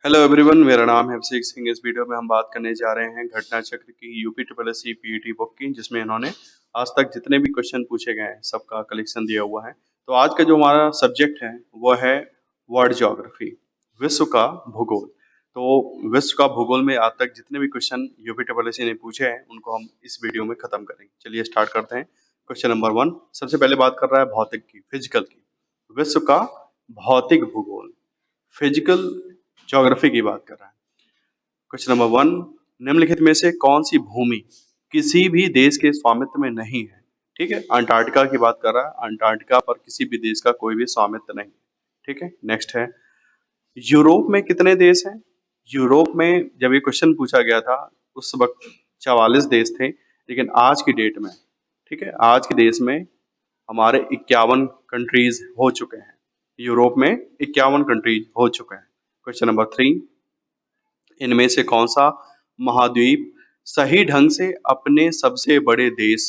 Hello everyone, मेरा नाम है अभिषेक सिंह। इस वीडियो में हम बात करने जा रहे हैं घटना चक्र की UP triple S C PET book की, जिसमें इन्होंने आज तक जितने भी क्वेश्चन पूछे गए हैं सबका कलेक्शन दिया हुआ है। तो आज का जो हमारा सब्जेक्ट है वो है वर्ल्ड ज्योग्राफी, विश्व का भूगोल। तो विश्व का भूगोल में आज तक जितने भी question UP triple S C ने पूछे हैं उनको हम इस वीडियो में खत्म करेंगे। चलिए स्टार्ट करते हैं। क्वेश्चन नंबर 1 सबसे पहले बात कर रहा है भौतिक की, फिजिकल की। विश्व का भौतिक भूगोल, फिजिकल ज्योग्राफी की बात कर रहा है। क्वेश्चन नंबर 1, निम्नलिखित में से कौन सी भूमि किसी भी देश के स्वामित्व में नहीं है? ठीक है, अंटार्कटिका की बात कर रहा है। अंटार्कटिका पर किसी भी देश का कोई भी स्वामित्व नहीं। ठीक है, नेक्स्ट है, यूरोप में कितने देश हैं? यूरोप में जब ये क्वेश्चन पूछा गया था उस वक्त 44 देश थे, लेकिन आज की डेट में, ठीक है, आज के देश में हमारे 51 कंट्रीज हो चुके हैं। यूरोप में 51 कंट्रीज हो चुके हैं। क्वेश्चन नंबर 3, इनमें से कौन सा महाद्वीप सही ढंग से अपने सबसे बड़े देश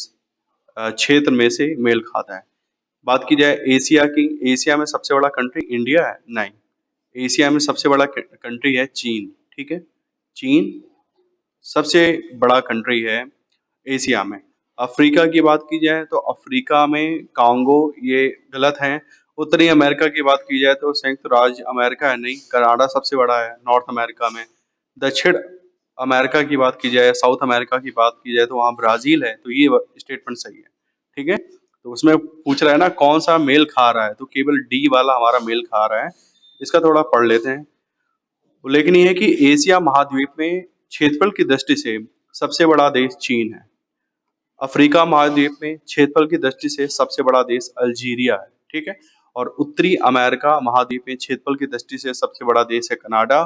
क्षेत्र में से मेल खाता है? बात की जाए एशिया की, एशिया में सबसे बड़ा कंट्री इंडिया है? नहीं, एशिया में सबसे बड़ा कंट्री है चीन। ठीक है, चीन सबसे बड़ा कंट्री है एशिया में। अफ्रीका की बात की जाए तो अफ्रीका में कांगो, ये गलत है। उत्तरी अमेरिका की बात की जाए तो संयुक्त राज्य अमेरिका है, नहीं, कनाडा सबसे बड़ा है नॉर्थ अमेरिका में। दक्षिण अमेरिका की बात की जाए, साउथ अमेरिका की बात की जाए तो वहाँ ब्राजील है। तो ये स्टेटमेंट सही है। ठीक है, तो उसमें पूछ रहा है ना कौन सा मेल खा रहा है, तो केवल डी वाला हमारा मेल खा रहा है। इसका थोड़ा पढ़ लेते हैं। उल्लेखनीय है कि एशिया महाद्वीप में क्षेत्रफल की दृष्टि से सबसे बड़ा देश चीन है। अफ्रीका महाद्वीप में क्षेत्रफल की दृष्टि से सबसे बड़ा देश अल्जीरिया है। ठीक है, और उत्तरी अमेरिका महाद्वीप में क्षेत्रफल की दृष्टि से सबसे बड़ा देश है कनाडा,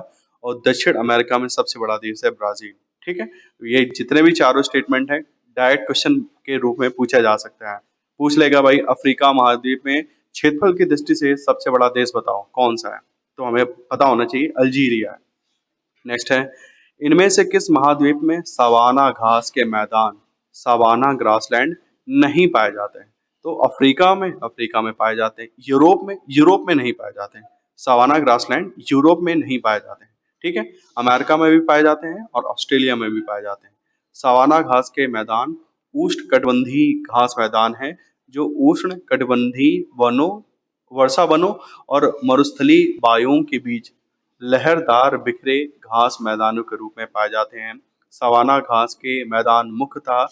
और दक्षिण अमेरिका में सबसे बड़ा देश है ब्राजील। ठीक है, तो ये जितने भी चारों स्टेटमेंट है डायरेक्ट क्वेश्चन के रूप में पूछा जा सकता है। पूछ लेगा भाई अफ्रीका महाद्वीप में क्षेत्रफल की दृष्टि से सबसे बड़ा देश बताओ कौन सा है, तो हमें पता होना चाहिए अल्जीरिया है। नेक्स्ट है, इनमें से किस महाद्वीप में सवाना घास के मैदान, सवाना ग्रासलैंड नहीं पाए जाते हैं? तो अफ्रीका में पाए जाते हैं। यूरोप में नहीं पाए जाते हैं। सवाना ग्रासलैंड यूरोप में नहीं पाए जाते हैं। ठीक है, अमेरिका में भी पाए जाते हैं और ऑस्ट्रेलिया में भी पाए जाते हैं। सवाना घास के मैदान उष्णकटिबंधीय घास मैदान है, जो उष्ण कटिबंधीय वनों, वर्षा वनों और मरुस्थलीय वायुओं के बीच लहरदार बिखरे घास मैदानों के रूप में पाए जाते हैं। सवाना घास के मैदान मुख्यतः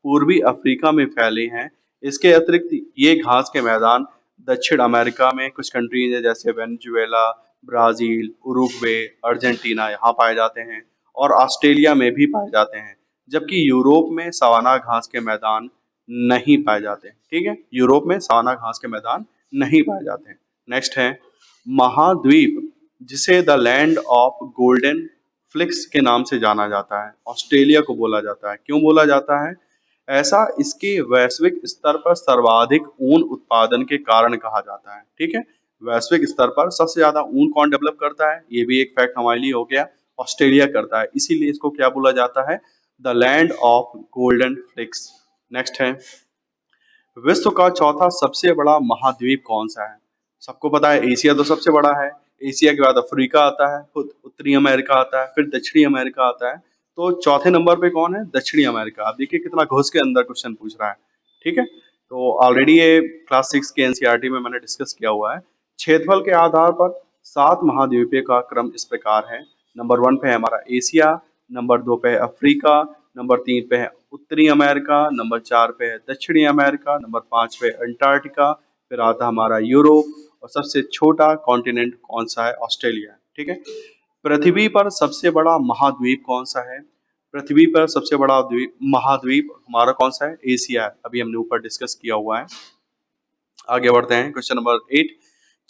पूर्वी अफ्रीका में फैले हैं। इसके अतिरिक्त ये घास के मैदान दक्षिण अमेरिका में कुछ कंट्रीज है जैसे वेनेजुएला, ब्राजील, उरुग्वे, अर्जेंटीना यहाँ पाए जाते हैं, और ऑस्ट्रेलिया में भी पाए जाते हैं। जबकि यूरोप में सवाना घास के मैदान नहीं पाए जाते। ठीक है, यूरोप में सवाना घास के मैदान नहीं पाए जाते हैं। नेक्स्ट है, महाद्वीप जिसे the land of golden flix के नाम से जाना जाता है, ऑस्ट्रेलिया को बोला जाता है। क्यों बोला जाता है ऐसा? इसके वैश्विक स्तर पर सर्वाधिक ऊन उत्पादन के कारण कहा जाता है। ठीक है, वैश्विक स्तर पर सबसे ज्यादा ऊन कौन डेवलप करता है, ये भी एक फैक्ट हमारे लिए हो गया, ऑस्ट्रेलिया करता है। इसीलिए इसको क्या बोला जाता है? The land of golden flix. Next है, विश्व का चौथा सबसे बड़ा महाद्वीप कौन सा है? सबको पता है एशिया तो सबसे बड़ा है। एशिया के बाद अफ्रीका आता है, फिर उत्तरी अमेरिका आता है, फिर दक्षिणी अमेरिका आता है। तो चौथे नंबर पे कौन है? दक्षिणी अमेरिका। आप देखिए कितना घुस के अंदर क्वेश्चन पूछ रहा है। ठीक है, तो ऑलरेडी ये क्लास 6 के एनसीईआरटी में मैंने डिस्कस किया हुआ है। क्षेत्रफल के आधार पर 7 महाद्वीपों का क्रम इस प्रकार है। नंबर 1 पे है हमारा एशिया, नंबर 2 पे है अफ्रीका, नंबर 3 पे है उत्तरी अमेरिका, नंबर 4 पे है दक्षिणी अमेरिका, नंबर 5 पे अंटार्कटिका, फिर आता हमारा यूरोप, और सबसे छोटा कॉन्टिनेंट कौन सा है? ऑस्ट्रेलिया। ठीक है, पृथ्वी पर सबसे बड़ा महाद्वीप कौन सा है? पृथ्वी पर सबसे बड़ा द्वीप महाद्वीप हमारा कौन सा है? एशिया है। अभी हमने ऊपर डिस्कस किया हुआ है। आगे बढ़ते हैं। क्वेश्चन नंबर 8,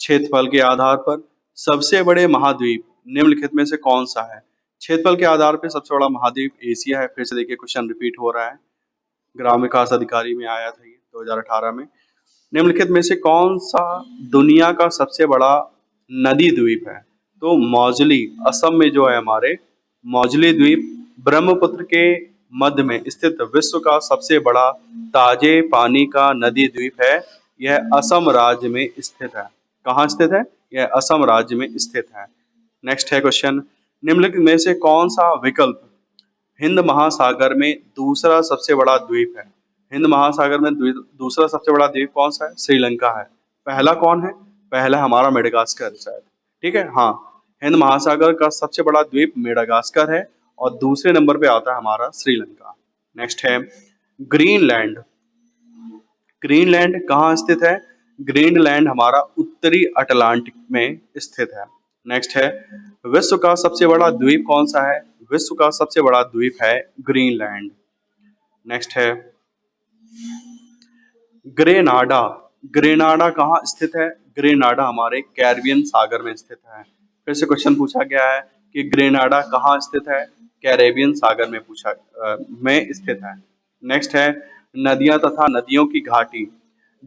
क्षेत्रफल के आधार पर सबसे बड़े महाद्वीप निम्नलिखित में से कौन सा है? क्षेत्रफल के आधार पर सबसे बड़ा महाद्वीप एशिया है। फिर से देखिए क्वेश्चन रिपीट हो रहा है, ग्राम विकास अधिकारी में आया था ये 2018 में। निम्नलिखित में से कौन सा दुनिया का सबसे बड़ा नदी द्वीप है? तो मौजली, असम में जो है हमारे मौजली द्वीप ब्रह्मपुत्र के मध्य में स्थित विश्व का सबसे बड़ा ताजे पानी का नदी द्वीप है। यह असम राज्य में स्थित है। कहाँ स्थित है? यह असम राज्य में स्थित है। नेक्स्ट है क्वेश्चन, निम्नलिखित में से कौन सा विकल्प हिंद महासागर में दूसरा सबसे बड़ा द्वीप है? हिंद महासागर में दूसरा सबसे बड़ा द्वीप कौन सा है? श्रीलंका है। पहला कौन है? पहला हमारा मेडागास्कर शायद। ठीक है, हाँ। हिंद महासागर का सबसे बड़ा द्वीप मेडागास्कर है और दूसरे नंबर पे आता है हमारा श्रीलंका। नेक्स्ट है ग्रीनलैंड। ग्रीनलैंड कहाँ स्थित है? ग्रीनलैंड हमारा उत्तरी अटलांटिक में स्थित है। नेक्स्ट है विश्व का सबसे बड़ा द्वीप कौन सा है? विश्व का सबसे बड़ा द्वीप है ग्रीनलैंड। नेक्स्ट है ग्रेनाडा। ग्रेनाडा कहाँ स्थित है? ग्रेनाडा हमारे कैरिबियन सागर में स्थित है। फिर से क्वेश्चन पूछा गया है कि ग्रेनाडा कहाँ स्थित है? कैरेबियन सागर में में स्थित है। नेक्स्ट है नदियां तथा नदियों की घाटी।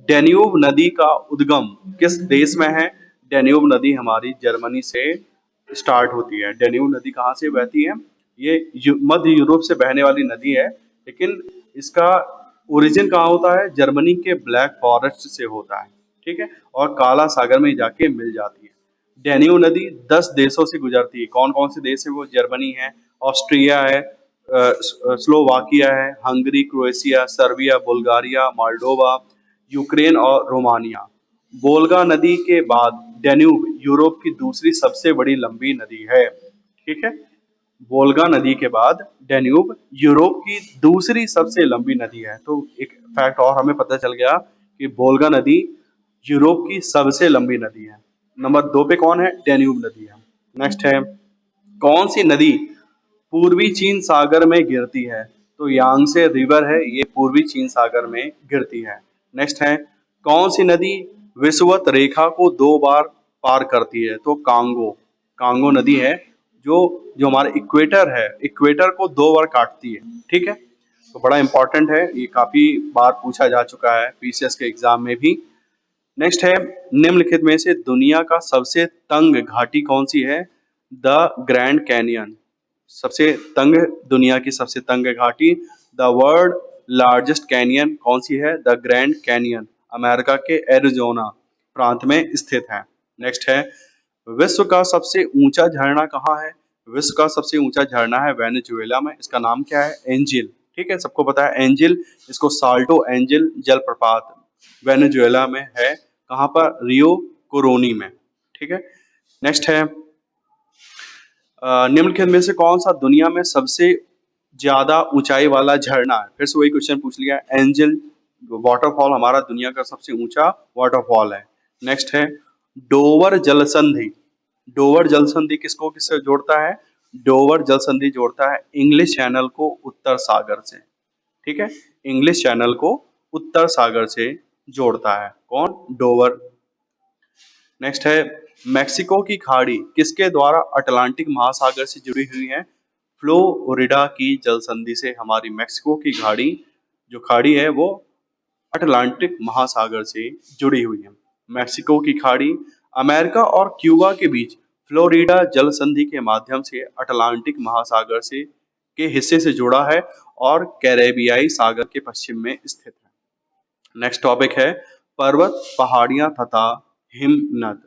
डेन्यूब नदी का उद्गम किस देश में है? डेन्यूब नदी हमारी जर्मनी से स्टार्ट होती है। डेन्यूब नदी कहाँ से बहती है? ये मध्य यूरोप से बहने वाली नदी है, लेकिन इसका ओरिजिन कहाँ होता है? जर्मनी के ब्लैक फॉरेस्ट से होता है। ठीक है, और काला सागर में जाके मिल जाती है। डेन्यूब नदी 10 देशों से गुजरती है। कौन कौन से देश है वो? जर्मनी है, ऑस्ट्रिया है, स्लोवाकिया है, Hungary, Croatia, Serbia, Bulgaria, Moldova, Ukraine और रोमानिया। वोल्गा नदी के बाद डेन्यूब यूरोप की दूसरी सबसे बड़ी लंबी नदी है। ठीक है, वोल्गा नदी के बाद डेन्यूब यूरोप की दूसरी सबसे लंबी नदी है। तो एक फैक्ट और हमें पता चल गया कि वोल्गा नदी यूरोप की सबसे लंबी नदी है। नंबर 2 पे कौन है? डेन्यूब नदी है। नेक्स्ट है कौन सी नदी पूर्वी चीन सागर में गिरती है? तो यांगसे रिवर है, ये पूर्वी चीन सागर में गिरती है। नेक्स्ट है कौन सी नदी विषुवत रेखा को 2 बार पार करती है? तो कांगो। कांगो नदी है जो जो हमारे इक्वेटर है, इक्वेटर को 2 बार काटती है। ठीक है, तो बड़ा इंपॉर्टेंट है, ये काफी बार पूछा जा चुका है पीसीएस के एग्जाम में भी। नेक्स्ट है निम्नलिखित में से दुनिया का सबसे तंग घाटी कौन सी है? The grand canyon. सबसे तंग, दुनिया की सबसे तंग घाटी। द वर्ल्ड लार्जेस्ट कैनियन कौन सी है? द ग्रैंड कैनियन अमेरिका के एरिजोना प्रांत में स्थित है। नेक्स्ट है विश्व का सबसे ऊंचा झरना कहाँ है? विश्व का सबसे ऊंचा झरना है वेनेजुएला में। इसका नाम क्या है? एंजिल। ठीक है, सबको पता है एंजिल। इसको साल्टो एंजिल जलप्रपात वेनेजुएला में है। कहाँ पर? रियो कोरोनी में। ठीक है, नेक्स्ट है निम्नलिखित में से कौन सा दुनिया में सबसे ज्यादा ऊंचाई वाला झरना है? फिर से वही क्वेश्चन पूछ लिया। एंजल वाटरफॉल हमारा दुनिया का सबसे ऊंचा वाटरफॉल है। नेक्स्ट है डोवर जलसंधि। डोवर जलसंधि किसको किससे जोड़ता है? डोवर जलसंधि जोड़ता है इंग्लिश चैनल को उत्तर सागर से। ठीक है, इंग्लिश चैनल को उत्तर सागर से जोड़ता है। कौन? डोवर। नेक्स्ट है मेक्सिको की खाड़ी किसके द्वारा अटलांटिक महासागर से जुड़ी हुई है? फ्लोरिडा की जलसंधि से हमारी मेक्सिको की खाड़ी, जो खाड़ी है वो अटलांटिक महासागर से जुड़ी हुई है। मेक्सिको की खाड़ी अमेरिका और क्यूबा के बीच फ्लोरिडा जल संधि के माध्यम से अटलांटिक महासागर से के हिस्से से जुड़ा है और कैरेबियाई सागर के पश्चिम में स्थित है। नेक्स्ट टॉपिक है पर्वत, पहाड़ियां तथा हिमनद।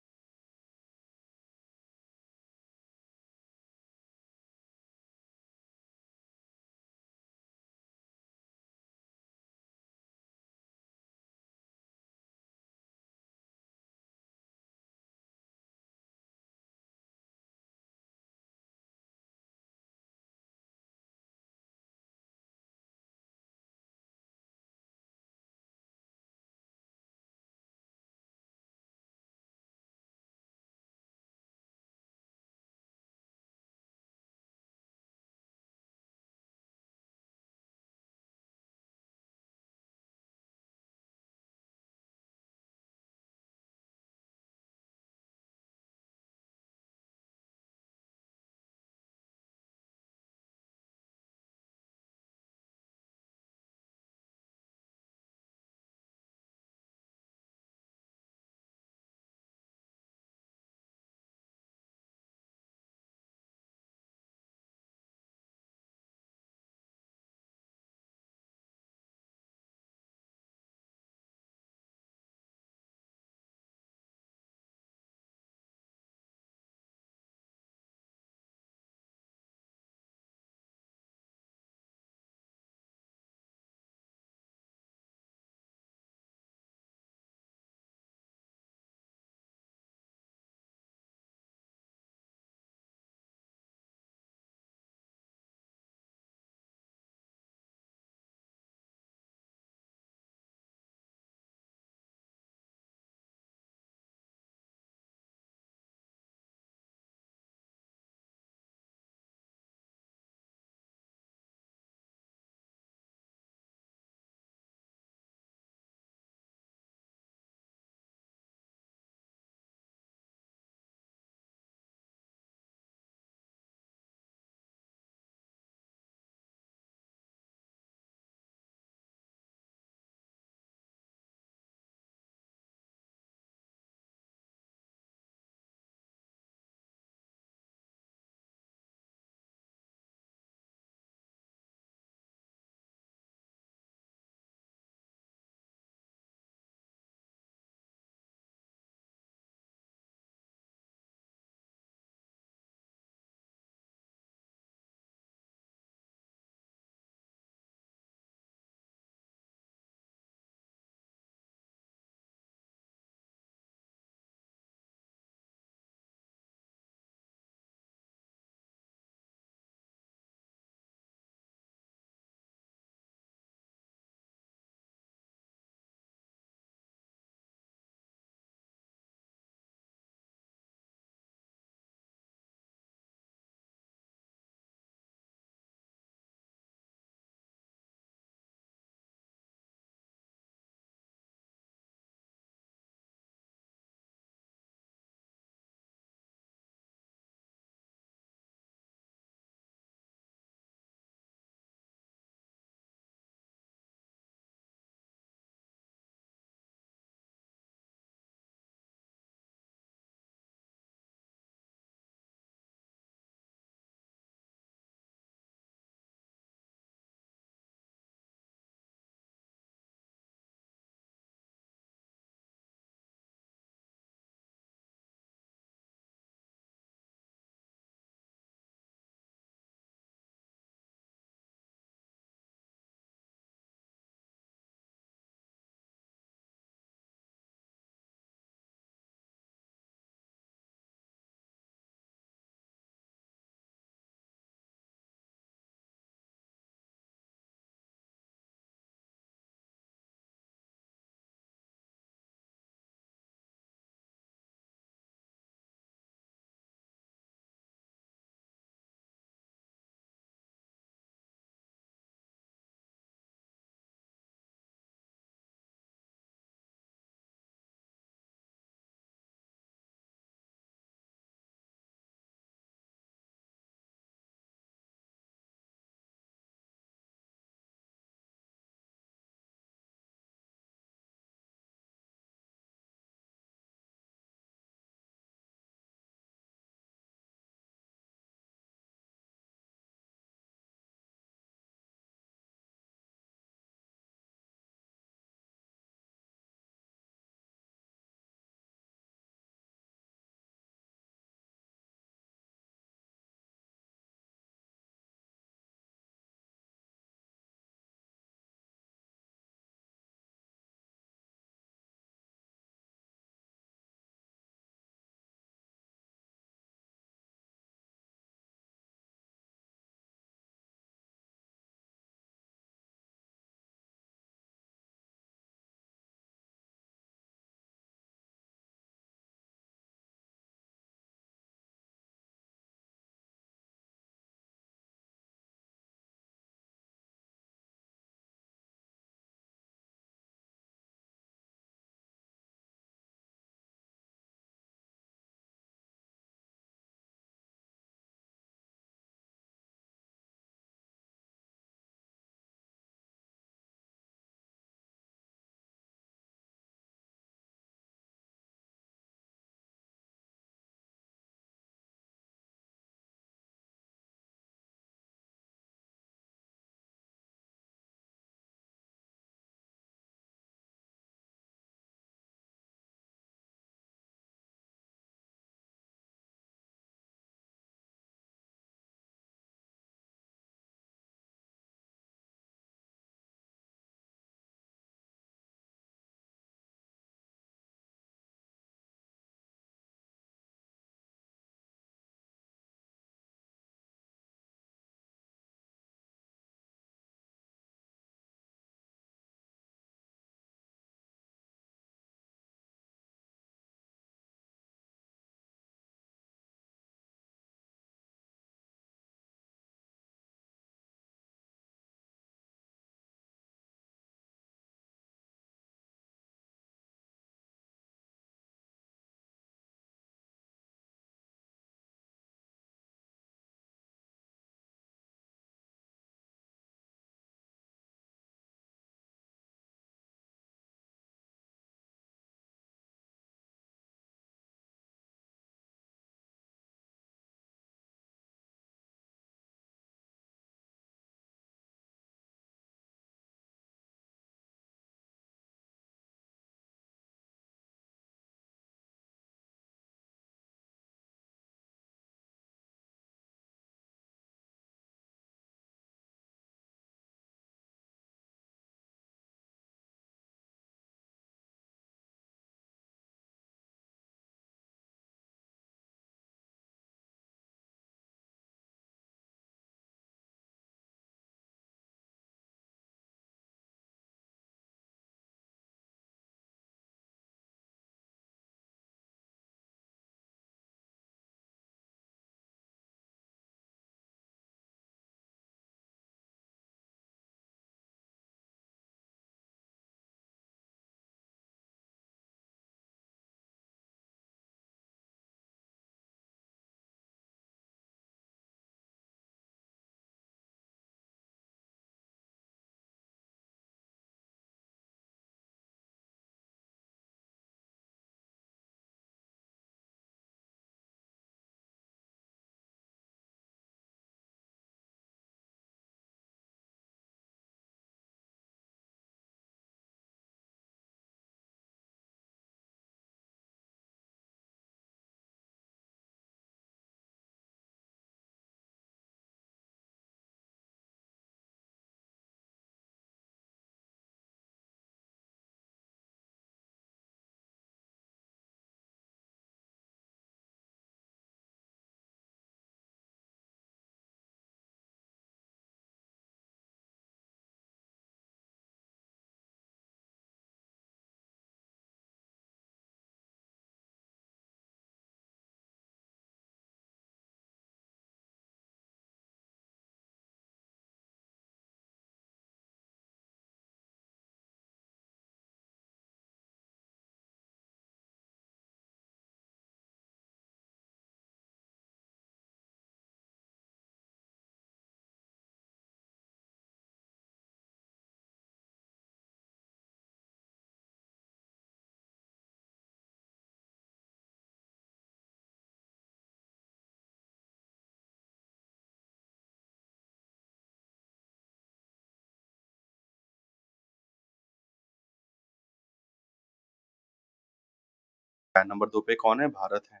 है। नंबर 2 पे कौन है? भारत है।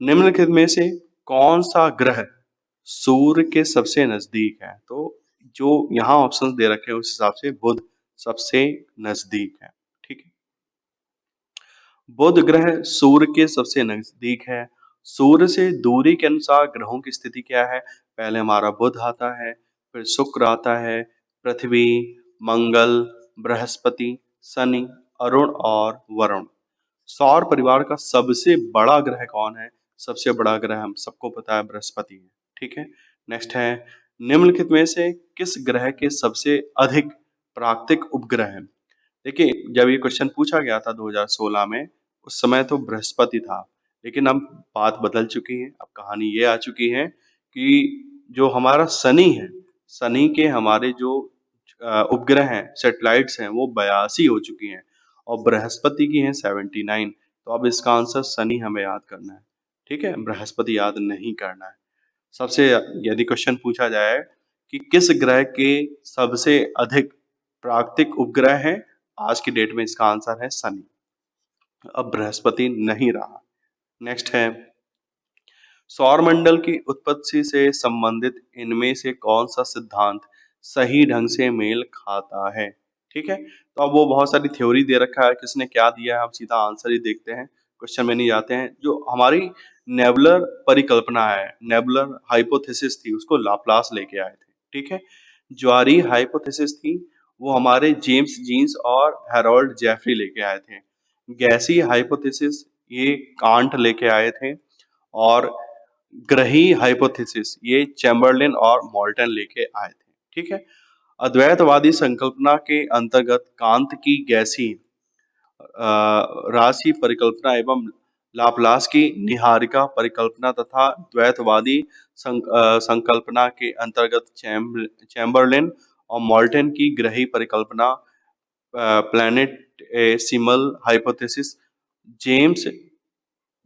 निम्नलिखित में से कौन सा ग्रह सूर्य के सबसे नजदीक है? तो जो यहाँ ऑप्शंस दे रखे हैं उस हिसाब से बुध सबसे नजदीक है। ठीक है, बुध ग्रह सूर्य के सबसे नजदीक है। सूर्य से दूरी के अनुसार ग्रहों की स्थिति क्या है? पहले हमारा बुध आता है, फिर शुक्र आता है, पृथ्वी, मंगल, बृहस्पति, शनि, अरुण और वरुण। सौर परिवार का सबसे बड़ा ग्रह कौन है? सबसे बड़ा ग्रह हम सबको पता है बृहस्पति है। ठीक है, नेक्स्ट है निम्नलिखित में से किस ग्रह के सबसे अधिक प्राकृतिक उपग्रह हैं? देखिए, जब ये क्वेश्चन पूछा गया था 2016 में, उस समय तो बृहस्पति था, लेकिन अब बात बदल चुकी है। अब कहानी ये आ चुकी है कि जो हमारा शनि है, शनि के हमारे जो उपग्रह हैं, सैटेलाइट्स हैं, वो 82 हो चुकी हैं और बृहस्पति की हैं 79। तो अब इसका आंसर शनि हमें याद करना है। ठीक है, बृहस्पति याद नहीं करना है। सबसे यदि क्वेश्चन पूछा जाए कि किस ग्रह के सबसे अधिक प्राकृतिक उपग्रह हैं, आज की डेट में इसका आंसर है शनि। अब बृहस्पति नहीं रहा। नेक्स्ट है सौरमंडल की उत्पत्ति से संबंधित इनमें से कौन सा सिद्धांत सही ढंग से मेल खाता है? ठीक है, तो अब वो बहुत सारी थ्योरी दे रखा है, किसने क्या दिया है, हम सीधा आंसर ही देखते हैं, क्वेश्चन में नहीं जाते हैं। जो हमारी नेबुलर परिकल्पना है, नेबुलर हाइपोथेसिस थी, उसको लाप्लास लेके आए थे। ठीक है, ज्वारीय हाइपोथेसिस थी, वो हमारे जेम्स जीन्स और हेरोल्ड जेफरी लेके आए थे। गैसीय हाइपोथेसिस ये कांट लेके आए थे और ग्रही हाइपोथेसिस ये चैम्बरलिन और मोल्टन लेके आए थे। ठीक है, अद्वैतवादी संकल्पना के अंतर्गत कांत की गैसीय राशि परिकल्पना एवं लाप्लास की निहारिका परिकल्पना तथा द्वैतवादी संकल्पना के अंतर्गत चैम्बरलिन और मोल्टन की ग्रही परिकल्पना प्लैनेटेसिमल हाइपोथेसिस, जेम्स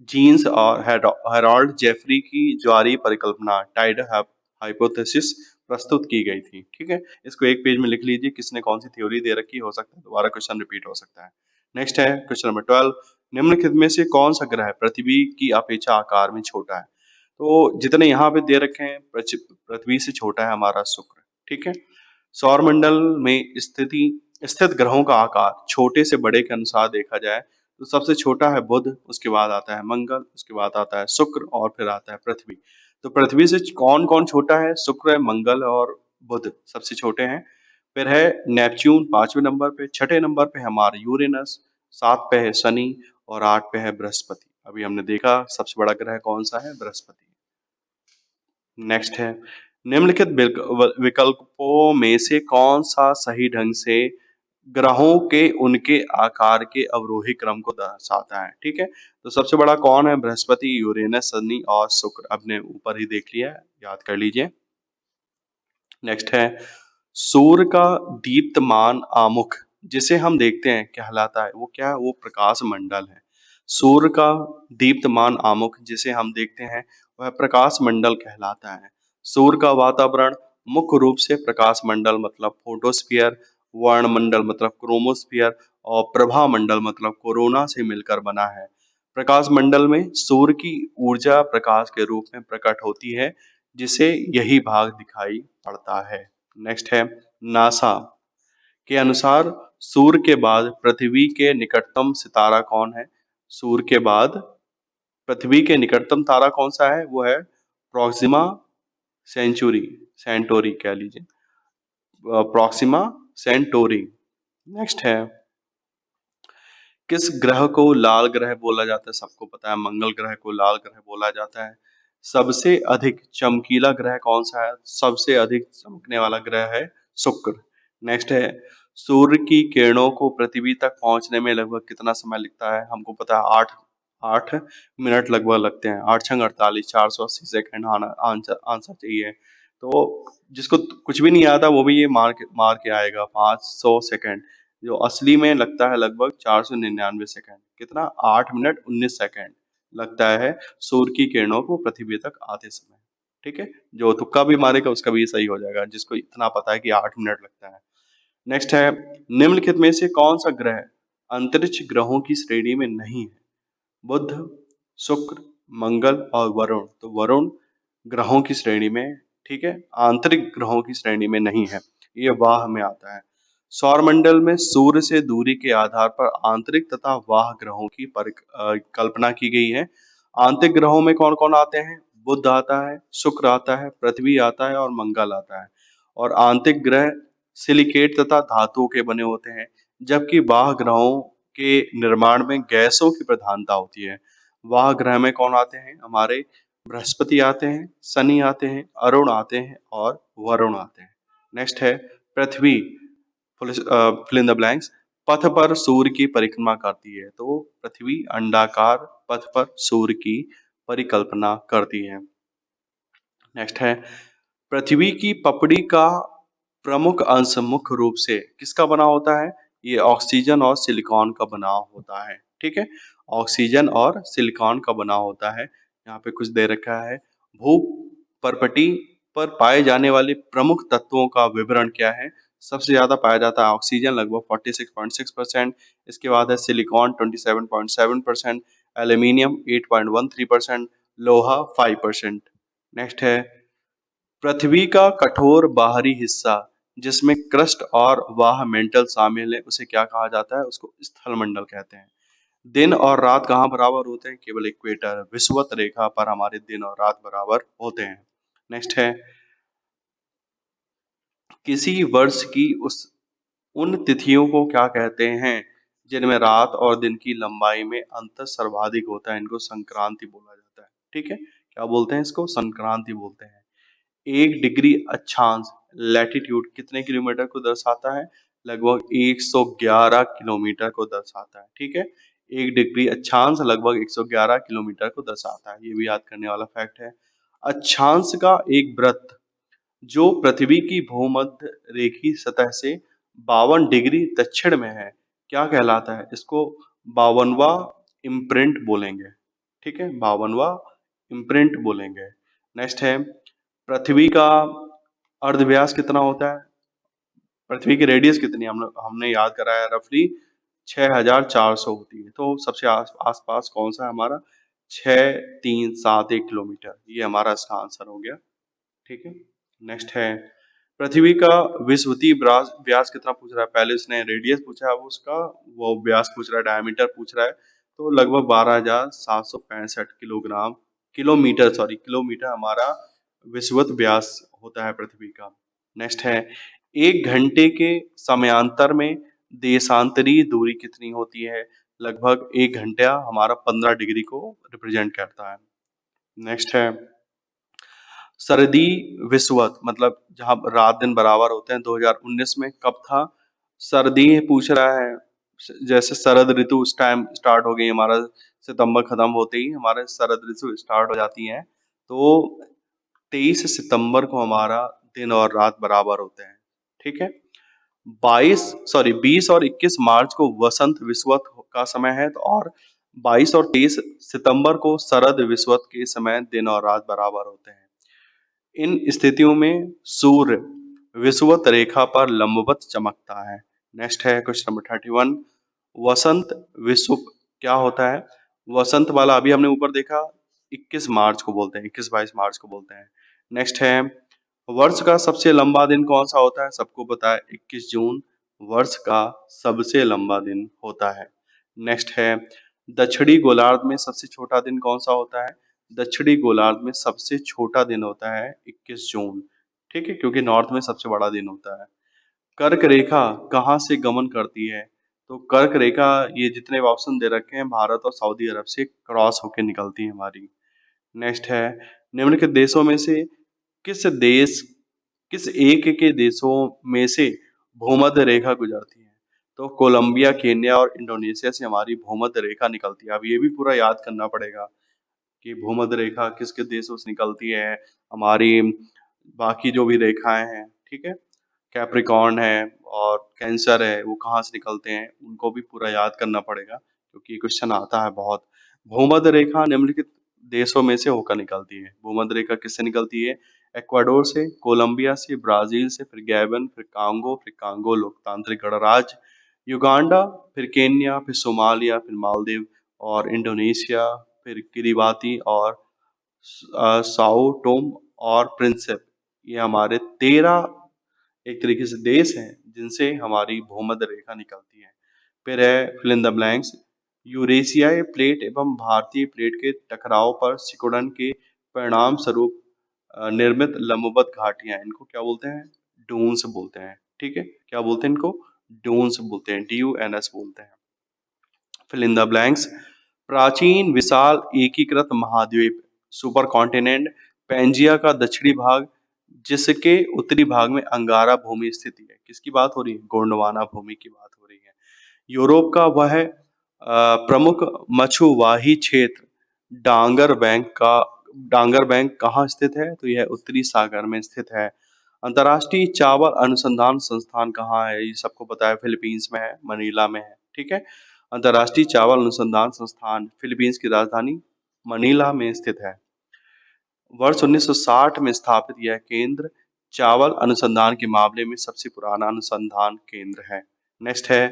जीन्स और हेरोल्ड जेफरी की ज्वारीय परिकल्पना टाइड हाइपोथेसिस प्रस्तुत की गई थी। ठीक है, इसको एक पेज में लिख लीजिए, किसने कौन सी थ्योरी दे रखी, हो सकता है दोबारा क्वेश्चन रिपीट हो सकता है। नेक्स्ट है क्वेश्चन नंबर 12, निम्नलिखित में से कौन सा ग्रह पृथ्वी की अपेक्षा आकार में छोटा है? तो जितने यहाँ पे दे रखे हैं पृथ्वी से छोटा है हमारा शुक्र। ठीक है, सौरमंडल में स्थित ग्रहों का आकार छोटे से बड़े के अनुसार देखा जाए तो सबसे छोटा है बुध, उसके बाद आता है मंगल, उसके बाद आता है शुक्र और फिर आता है पृथ्वी। तो पृथ्वी से कौन कौन छोटा है? शुक्र, मंगल और बुध सबसे छोटे हैं। फिर है नेपच्यून 5वें नंबर पे, 6ठे नंबर पे हमारा यूरेनस, 7 पे है शनि और 8 पे है बृहस्पति। अभी हमने देखा सबसे बड़ा ग्रह कौन सा है? बृहस्पति। नेक्स्ट है निम्नलिखित विकल्पों में से कौन सा सही ढंग से ग्रहों के उनके आकार के अवरोही क्रम को दर्शाता है? ठीक है, तो सबसे बड़ा कौन है? बृहस्पति, यूरेनस, शनि और शुक्र। आपने ऊपर ही देख लिया है, याद कर लीजिए। नेक्स्ट है सूर्य का दीप्तमान आमुख जिसे हम देखते हैं कहलाता है, वो क्या है? वो प्रकाश मंडल है। सूर्य का दीप्तमान आमुख जिसे हम देखते हैं वह प्रकाश मंडल कहलाता है। सूर्य का वातावरण मुख्य रूप से प्रकाश मंडल मतलब फोटोस्फियर, वर्णमंडल मतलब क्रोमोस्फियर और प्रभा मंडल मतलब कोरोना से मिलकर बना है। प्रकाश मंडल में सूर्य की ऊर्जा प्रकाश के रूप में प्रकट होती है, जिसे यही भाग दिखाई पड़ता है। नेक्स्ट है नासा के अनुसार सूर्य के बाद पृथ्वी के निकटतम सितारा कौन है? सूर्य के बाद पृथ्वी के निकटतम तारा कौन सा है? वो है प्रोक्सिमा सेंचुरी सेंटोरी कह लीजिए, प्रोक्सिमा सेंटोरी। नेक्स्ट है किस ग्रह को लाल ग्रह बोला जाता है? सबको पता है मंगल ग्रह को लाल ग्रह बोला जाता है। सबसे अधिक चमकीला ग्रह कौन सा है? सबसे अधिक चमकने वाला ग्रह है शुक्र। नेक्स्ट है सूर्य की किरणों को पृथ्वी तक पहुंचने में लगभग कितना समय लगता है? हमको पता है 8 मिनट लगभग लगते हैं। 8×6 = 48, 480 सेकंड आंसर आंसर चाहिए। तो जिसको कुछ भी नहीं आता वो भी ये मार के आएगा 500 सेकंड, जो असली में लगता है लगभग 499 सेकंड। कितना? 8 मिनट 19 सेकंड लगता है सूर्य की किरणों को पृथ्वी तक आते समय। ठीक है, जो तुक्का भी मारेगा उसका भी सही हो जाएगा, जिसको इतना पता है कि 8 मिनट लगता है। नेक्स्ट है निम्नलिखित में से कौन सा ग्रह अंतरिक्ष ग्रहों की श्रेणी में नहीं है? बुध, शुक्र, मंगल और वरुण। तो वरुण ग्रहों की श्रेणी में, ठीक है, आंतरिक ग्रहों की श्रेणी में नहीं है, ये वाह में आता है। सौरमंडल में सूर्य से दूरी के आधार पर आंतरिक तथा वाह ग्रहों की कल्पना की गई है। आंतरिक ग्रहों में कौन कौन आते हैं? बुध आता है, शुक्र आता है, पृथ्वी आता है और मंगल आता है। और आंतरिक ग्रह सिलिकेट तथा धातुओं के बने होते हैं, जबकि वाह ग्रहों के निर्माण में गैसों की प्रधानता होती है। वाह ग्रह में कौन आते हैं? हमारे बृहस्पति आते हैं, शनि आते हैं, अरुण आते हैं और वरुण आते हैं। नेक्स्ट है पृथ्वी, फिल इन द ब्लैंक्स। पथ पर सूर्य की परिक्रमा करती है। तो पृथ्वी अंडाकार पथ पर सूर्य की परिकल्पना करती है। नेक्स्ट है पृथ्वी की पपड़ी का प्रमुख अंश मुख्य रूप से किसका बना होता है? ये ऑक्सीजन और सिलिकॉन का बना होता है। ठीक है, ऑक्सीजन और सिलिकॉन का बना होता है। यहाँ पे कुछ दे रखा है। भू परपटी पर पाए जाने वाले प्रमुख तत्वों का विवरण क्या है? सबसे ज्यादा पाया जाता है ऑक्सीजन लगभग 46.6%। इसके बाद है सिलिकॉन 27.7%, एल्यूमिनियम 8.13%, लोहा 5%। नेक्स्ट है पृथ्वी का कठोर बाहरी हिस्सा जिसमें क्रस्ट और वाह मेंटल शामिल है, उसे क्या कहा जाता है? उसको स्थल मंडल कहते हैं। दिन और रात कहाँ बराबर होते हैं? केवल इक्वेटर विषुवत रेखा पर हमारे दिन और रात बराबर होते हैं। नेक्स्ट है किसी वर्ष की उन तिथियों को क्या कहते हैं जिनमें रात और दिन की लंबाई में अंतर सर्वाधिक होता है? इनको संक्रांति बोला जाता है। ठीक है, क्या बोलते हैं इसको? संक्रांति बोलते हैं। 1 डिग्री अक्षांश लैटिट्यूड कितने किलोमीटर को दर्शाता है? लगभग 111 किलोमीटर को दर्शाता है। ठीक है, 1 डिग्री अक्षांश लगभग 111 किलोमीटर को दर्शाता है। ये भी याद करने वाला फैक्ट है। अक्षांश का एक वृत्त जो पृथ्वी की भूमध्य रेखी सतह से 52 डिग्री दक्षिण में है, क्या कहलाता है? इसको 52वां इम्प्रिंट बोलेंगे। ठीक है, 52वां इम्प्रिंट बोलेंगे। नेक्स्ट है पृथ्वी का अर्धव्यास कितना होता है? पृथ्वी की रेडियस कितनी है? हमने याद करा है, रफली 6400 होती है। तो सबसे आसपास कौन सा है हमारा? 6371 किलोमीटर। ये हमारा इसका आंसर हो गया। ठीक है, नेक्स्ट है पृथ्वी का विषुवतीय व्यास कितना पूछ रहा है? पहले उसने रेडियस पूछा है, अब उसका वो व्यास पूछ रहा है, डायमीटर पूछ रहा है। तो लगभग 12,765 किलोग्राम किलोमीटर सॉरी किलोमीटर हमारा विषुवत व्यास होता है पृथ्वी का। नेक्स्ट है 1 घंटे के समयांतर में देशांतरी दूरी कितनी होती है? लगभग 1 घंटा हमारा 15 डिग्री को रिप्रेजेंट करता है। नेक्स्ट है सरदी विषुवत, मतलब जहाँ रात दिन बराबर होते हैं, 2019 में कब था? सर्दी पूछ रहा है। जैसे शरद ऋतु उस टाइम स्टार्ट हो गई हमारा, सितंबर खत्म होते ही हमारे शरद ऋतु स्टार्ट हो जाती हैं। तो 23 सितंबर को हमारा दिन और रात बराबर होते हैं। ठीक है, 20 और 21 मार्च को वसंत विषुवत का समय है, तो और 22 और 23 सितंबर को शरद विषुवत के समय दिन और रात बराबर होते हैं। इन स्थितियों में सूर्य विषुवत रेखा पर लंबवत चमकता है। नेक्स्ट है क्वेश्चन नंबर 31। वसंत विषुव क्या होता है? वसंत वाला अभी हमने ऊपर देखा, 21 मार्च को बोलते हैं, 21-22 मार्च को बोलते हैं। नेक्स्ट है वर्ष का सबसे लंबा दिन कौन सा होता है? सबको पता है 21 जून वर्ष का सबसे लंबा दिन होता है। नेक्स्ट है दक्षिणी गोलार्ध में सबसे छोटा दिन कौन सा होता है? दक्षिणी गोलार्ध में सबसे छोटा दिन होता है 21 जून। ठीक है, क्योंकि नॉर्थ में सबसे बड़ा दिन होता है। कर्क रेखा कहाँ से गमन करती है? तो कर्क रेखा, ये जितने ऑप्शन दे रखे हैं, भारत और सऊदी अरब से क्रॉस होकर निकलती है हमारी। नेक्स्ट है निम्नलिखित देशों में से किस देश किस एक के देशों में से भूमध्य रेखा गुजरती है? तो कोलंबिया, केन्या और इंडोनेशिया से हमारी भूमध्य रेखा निकलती है। अब ये भी पूरा याद करना पड़ेगा कि भूमध्य रेखा किस किस देशों से निकलती है हमारी। बाकी जो भी रेखाएं हैं, ठीक है, कैप्रिकॉर्न है और कैंसर है, वो कहाँ से निकलते हैं, उनको भी पूरा याद करना पड़ेगा, क्योंकि क्वेश्चन आता है बहुत। भूमध्य रेखा निम्नलिखित देशों में से होकर निकलती है। भूमध्य रेखा किससे निकलती है? इक्वाडोर से, कोलंबिया से, ब्राजील से, फिर गैबन, फिर कांगो लोकतांत्रिक गणराज्य, युगांडा, फिर केन्या, फिर सोमालिया, फिर मालदीव और इंडोनेशिया, फिर किरिबाती और साओ टोम और प्रिंसिप। ये हमारे 13 एक तरीके से देश हैं जिनसे हमारी भूमध्य रेखा निकलती है। फिर है फिल इन द ब्लैंक्स। यूरेशियाई प्लेट एवं भारतीय प्लेट के टकराव पर सिकुड़न के परिणाम स्वरूप निर्मित लंबवत घाटियां, इनको क्या बोलते हैं? डून्स बोलते हैं। ठीक है, क्या बोलते हैं इनको? डून्स बोलते हैं, DUNS बोलते हैं। Fill in the blanks. प्राचीन विशाल एकीकृत महाद्वीप सुपर कॉन्टिनेंट पैंजिया का दक्षिणी भाग, जिसके उत्तरी भाग में अंगारा भूमि स्थित है। किसकी बात हो रही है? गोंडवाना भूमि की बात हो रही है। यूरोप का वह प्रमुख मछुवाही क्षेत्र डांगर बैंक कहाँ स्थित है? तो यह उत्तरी सागर में स्थित है। अंतर्राष्ट्रीय चावल अनुसंधान संस्थान कहाँ है? ये सबको पता है, फिलीपींस में है, मनीला में है। ठीक है, अंतर्राष्ट्रीय चावल अनुसंधान संस्थान फिलीपींस की राजधानी मनीला में स्थित है। वर्ष 1960 में स्थापित यह केंद्र चावल अनुसंधान के मामले में सबसे पुराना अनुसंधान केंद्र है। नेक्स्ट है,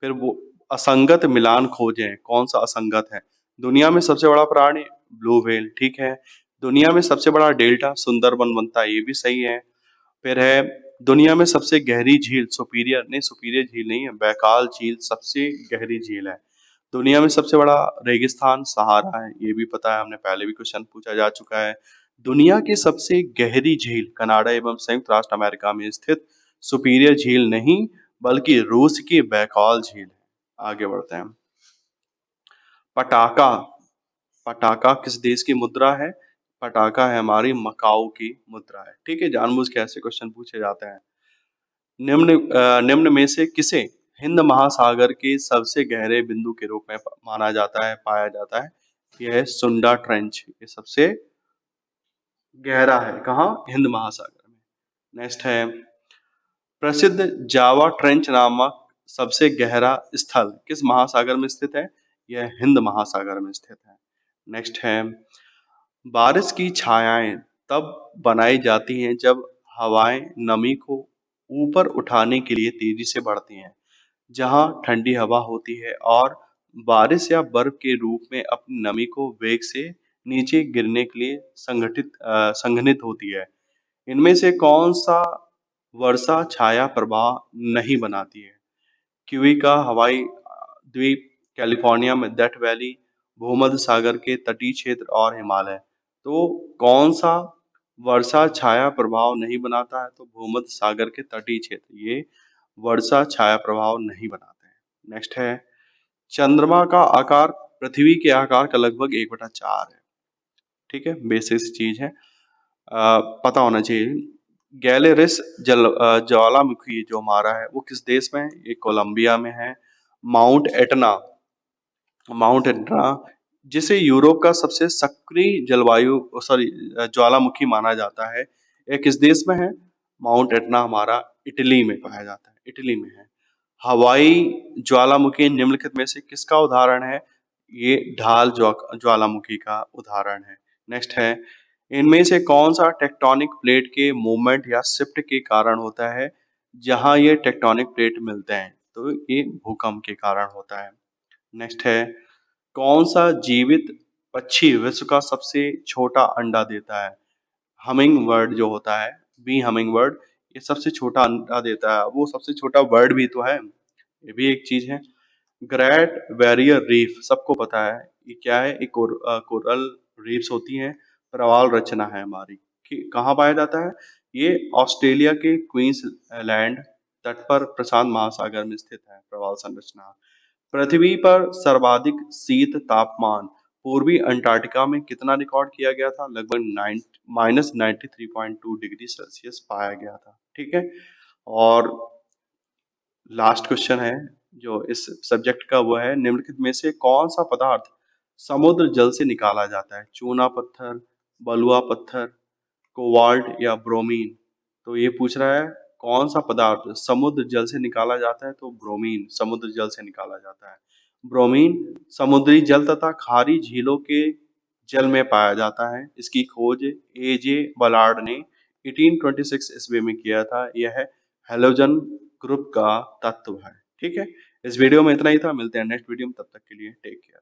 फिर वो असंगत मिलान खोजें। कौन सा असंगत है? दुनिया में सबसे बड़ा प्राणी ब्लू व्हेल। ठीक है, दुनिया में सबसे बड़ा डेल्टा सुंदरबन बनता है, ये भी सही है। फिर है दुनिया में सबसे गहरी झील सुपीरियर झील नहीं है, बैकाल झील सबसे गहरी झील है। दुनिया में सबसे बड़ा रेगिस्तान सहारा है, ये भी पता है, हमने पहले भी क्वेश्चन पूछा जा चुका है। दुनिया की सबसे गहरी झील कनाडा एवं संयुक्त राष्ट्र अमेरिका में स्थित सुपीरियर झील नहीं, बल्कि रूस की बैकाल झील है। आगे बढ़ते हैं। पटाका। पटाका किस देश की मुद्रा है? पटाका है हमारी मकाऊ की मुद्रा है। ठीक है, जानबूझ के ऐसे क्वेश्चन पूछे जाते हैं। निम्न में से किसे हिंद महासागर के सबसे गहरे बिंदु के रूप में माना जाता है, पाया जाता है? यह है सुंडा ट्रेंच, ये सबसे गहरा है। कहाँ? हिंद महासागर में। नेक्स्ट है, प्रसिद्ध जावा ट्रेंच नामक सबसे गहरा स्थल किस महासागर में स्थित है? यह हिंद महासागर में स्थित है। नेक्स्ट है, बारिश की छायाएं तब बनाई जाती हैं जब हवाएं नमी को ऊपर उठाने के लिए तेजी से बढ़ती हैं। जहां ठंडी हवा होती है और बारिश या बर्फ के रूप में अपनी नमी को वेग से नीचे गिरने के लिए संघनित होती है। इनमें से कौन सा वर्षा छाया प्रवाह नहीं बनाती है? क्यूई का हवाई द्वीप, कैलिफोर्निया में डेथ वैली, भूमध्य सागर के तटीय क्षेत्र और हिमालय। तो कौन सा वर्षा छाया प्रभाव नहीं बनाता है? तो भूमध्य सागर के तटीय क्षेत्र ये वर्षा छाया प्रभाव नहीं बनाते हैं। नेक्स्ट है, चंद्रमा का आकार पृथ्वी के आकार का लगभग 1/4 है। ठीक है, बेसिक चीज है, पता होना चाहिए। गैलेरिस ज्वालामुखी जो हमारा है वो किस देश में है? ये कोलंबिया में है। माउंट एटना माउंट एटना जिसे यूरोप का सबसे सक्रिय ज्वालामुखी माना जाता है, यह किस देश में है? माउंट एटना हमारा इटली में पाया जाता है, इटली में है। हवाई ज्वालामुखी निम्नलिखित में से किसका उदाहरण है? ये ढाल ज्वालामुखी का उदाहरण है। नेक्स्ट है, इनमें से कौन सा टेक्टोनिक प्लेट के मूवमेंट या शिफ्ट के कारण होता है? जहां ये टेक्टोनिक प्लेट मिलते हैं तो ये भूकंप के कारण होता है। नेक्स्ट है, कौन सा जीवित पक्षी विश्व का सबसे छोटा अंडा देता है? हमिंग बर्ड जो होता है, बी हमिंग बर्ड, ये सबसे छोटा अंडा देता है। वो सबसे छोटा बर्ड भी तो है, ये भी एक चीज है। ग्रेट बैरियर रीफ सबको पता है, ये क्या है? एक कोरल रीफ्स होती हैं, प्रवाल रचना है हमारी। कहाँ पाया जाता है? ये ऑस्ट्रेलिया के क्वींसलैंड तट पर प्रशांत महासागर में स्थित है प्रवाल संरचना। पृथ्वी पर सर्वाधिक शीत तापमान पूर्वी अंटार्कटिका में कितना रिकॉर्ड किया गया था? लगभग -93.2 डिग्री सेल्सियस पाया गया था। ठीक है, और लास्ट क्वेश्चन है जो इस सब्जेक्ट का, वो है निम्नलिखित में से कौन सा पदार्थ समुद्र जल से निकाला जाता है? चूना पत्थर, बलुआ पत्थर, कोबाल्ट या ब्रोमीन? तो ये पूछ रहा है कौन सा पदार्थ समुद्र जल से निकाला जाता है? तो ब्रोमीन समुद्र जल से निकाला जाता है। ब्रोमीन समुद्री जल तथा खारी झीलों के जल में पाया जाता है। इसकी खोज AJ बलार्ड ने 1826 ईस्वी में किया था। यह हेलोजन ग्रुप का तत्व है। ठीक है, इस वीडियो में इतना ही था, मिलते हैं नेक्स्ट वीडियो में, तब तक के लिए टेक केयर।